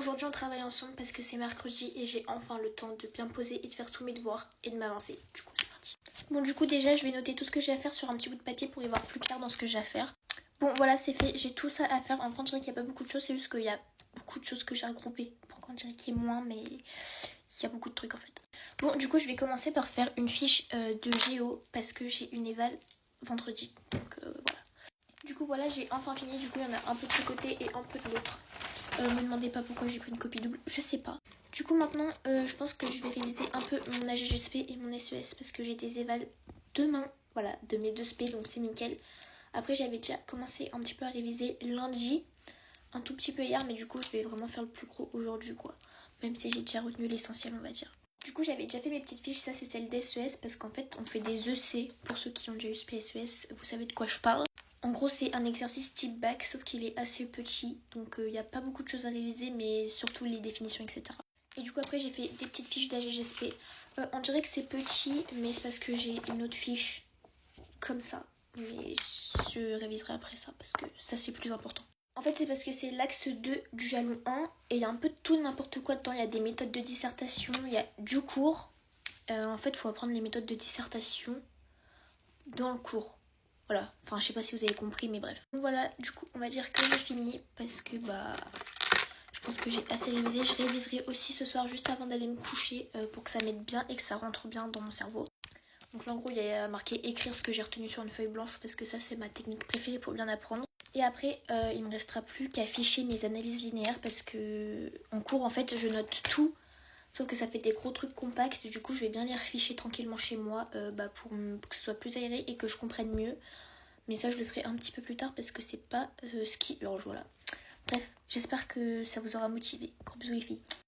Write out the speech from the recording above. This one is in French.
aujourd'hui on travaille ensemble parce que c'est mercredi et j'ai enfin le temps de bien poser et de faire tous mes devoirs et de m'avancer. Du coup c'est parti. Bon du coup déjà je vais noter tout ce que j'ai à faire sur un petit bout de papier pour y voir plus clair dans ce que j'ai à faire. Bon voilà c'est fait, j'ai tout ça à faire. En vrai on dirait qu'il n'y a pas beaucoup de choses, c'est juste qu'il y a beaucoup de choses que j'ai regroupées. Pourquoi on dirait qu'il y a moins, mais il y a beaucoup de trucs en fait. Bon du coup je vais commencer par faire une fiche de géo parce que j'ai une éval vendredi. Donc voilà. Du coup voilà j'ai enfin fini, du coup il y en a un peu de ce côté et un peu de l'autre. Me demandez pas pourquoi j'ai pris une copie double, je sais pas. Du coup maintenant je pense que je vais réviser un peu mon AGGSP et mon SES parce que j'ai des évals demain, voilà, de mes deux SP donc c'est nickel. Après j'avais déjà commencé un petit peu à réviser lundi, un tout petit peu hier, mais du coup je vais vraiment faire le plus gros aujourd'hui quoi. Même si j'ai déjà retenu l'essentiel on va dire. Du coup j'avais déjà fait mes petites fiches, ça c'est celle d'SES parce qu'en fait on fait des EC, pour ceux qui ont déjà eu SP SES, vous savez de quoi je parle. En gros c'est un exercice type bac sauf qu'il est assez petit donc il n'y a pas beaucoup de choses à réviser mais surtout les définitions etc. Et du coup après j'ai fait des petites fiches d'AGGSP. On dirait que c'est petit mais c'est parce que j'ai une autre fiche comme ça. Mais je réviserai après ça parce que ça c'est plus important. En fait c'est parce que c'est l'axe 2 du jalon 1 et il y a un peu de tout n'importe quoi dedans. Il y a des méthodes de dissertation, il y a du cours. En fait il faut apprendre les méthodes de dissertation dans le cours. Voilà, enfin je sais pas si vous avez compris mais bref. Donc voilà, du coup on va dire que j'ai fini parce que je pense que j'ai assez révisé. Je réviserai aussi ce soir juste avant d'aller me coucher pour que ça m'aide bien et que ça rentre bien dans mon cerveau. Donc là en gros il y a marqué écrire ce que j'ai retenu sur une feuille blanche parce que ça c'est ma technique préférée pour bien apprendre. Et après il me restera plus qu'à afficher mes analyses linéaires parce que en cours en fait je note tout. Sauf que ça fait des gros trucs compacts, du coup je vais bien les reficher tranquillement chez moi pour que ce soit plus aéré et que je comprenne mieux. Mais ça je le ferai un petit peu plus tard parce que c'est pas ce qui urge, voilà. Bref, j'espère que ça vous aura motivé. Gros bisous les filles.